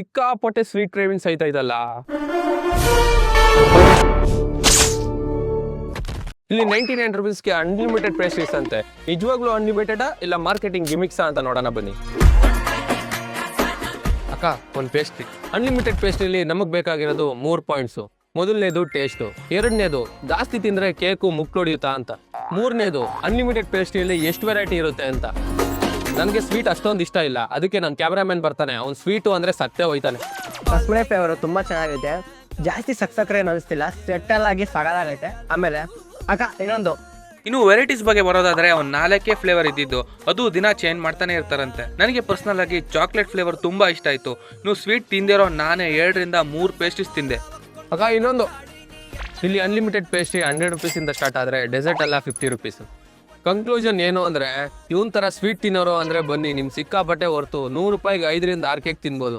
ಸಿಕ್ಕಾಪಟ್ಟೆ sweet cravings ಐತಾ ಇದಲ್ಲ. ಇಲ್ಲಿ 99 rupeesಗೆ ಅನ್ಲಿಮಿಟೆಡ್ ಪೇಸ್ಟ್ರೀಸ್ ಅಂತೆ. ನಿಜವಾಗ್ಲೂ ಅನ್ಲಿಮಿಟೆಡಾ ಇಲ್ಲ ಮಾರ್ಕೆಟಿಂಗ್ ಗಿಮಿಕ್ಸಾ ಅಂತ ನೋಡೋಣ ಬನ್ನಿ. ಅಕ್ಕ, ಒಂದು ಪೇಸ್ಟ್ರಿ. ಅನ್ಲಿಮಿಟೆಡ್ ಪೇಸ್ಟ್ರಿಲಿ ನಮಗೆ ಬೇಕಾಗಿರೋದು 3 ಪಾಯಿಂಟ್ಸು. ಮೊದಲನೇದು ಟೇಸ್ಟು, ಎರಡನೇದು ಜಾಸ್ತಿ ತಿಂದರೆ ಕೇಕು ಮುಕ್ಳೊಡಿಯುತ್ತಾ ಅಂತ, ಮೂರನೇದು ಅನ್ಲಿಮಿಟೆಡ್ ಪೇಸ್ಟ್ರಿಯಲ್ಲಿ ಎಷ್ಟು ವೆರೈಟಿ ಇರುತ್ತೆ ಅಂತ. ನನಗೆ ಸ್ವೀಟ್ ಅಷ್ಟೊಂದು ಇಷ್ಟ ಇಲ್ಲ, ಅದಕ್ಕೆ ನನ್ನ ಕ್ಯಾಮ್ರಾಮನ್ ಬರ್ತಾನೆ, ಅವ್ನು ಸ್ವೀಟು ಅಂದರೆ ಸತ್ತೇ ಹೋಯ್ತಾನೆ. ರಸಮಲೈ ಫ್ಲೇವರು ತುಂಬ ಚೆನ್ನಾಗೈತೆ, ಜಾಸ್ತಿ ಸಕ್ಕರೆ ಏನು ಅನಿಸ್ತಿಲ್ಲ, ಸೆಟಲ್ ಆಗಿ ಸಗದಾಗೈತೆ. ಆಮೇಲೆ ಅಕ್ಕ ಇನ್ನೊಂದು ಇನ್ನು ವೆರೈಟೀಸ್ ಬಗ್ಗೆ ಬರೋದಾದ್ರೆ ಅವ್ನು 4 ಫ್ಲೇವರ್ ಇದ್ದಿದ್ದು, ಅದು ದಿನ ಚೇಂಜ್ ಮಾಡ್ತಾನೆ ಇರ್ತಾರಂತೆ. ನನಗೆ ಪರ್ಸನಲ್ ಆಗಿ ಚಾಕ್ಲೇಟ್ ಫ್ಲೇವರ್ ತುಂಬಾ ಇಷ್ಟ ಆಯ್ತು. ನೀವು ಸ್ವೀಟ್ ತಿಂದಿರೋ ನಾನೇ 2 ರಿಂದ 3 ಪೇಸ್ಟ್ರೀಸ್ ತಿಂದೆ. ಅಕ್ಕ ಇನ್ನೊಂದು, ಇಲ್ಲಿ ಅನ್ಲಿಮಿಟೆಡ್ ಪೇಸ್ಟ್ರಿ 100 rupees ಡೆಸರ್ಟ್ ಆದರೆ ಡೆಸರ್ಟ್ ಎಲ್ಲ 50 rupees. ಕನ್ಕ್ಲೂಷನ್ ಏನು ಅಂದರೆ, ಇವನ್ ಥರ ಸ್ವೀಟ್ ತಿನ್ನೋರು ಅಂದರೆ ಬನ್ನಿ, ನಿಮ್ಗೆ ಸಿಕ್ಕಾಪಟ್ಟೆ ಹೊರ್ತು 100 ರೂಪಾಯಿಗೆ 5 ರಿಂದ 6 ಕೇಕ್ ತಿನ್ಬೋದು.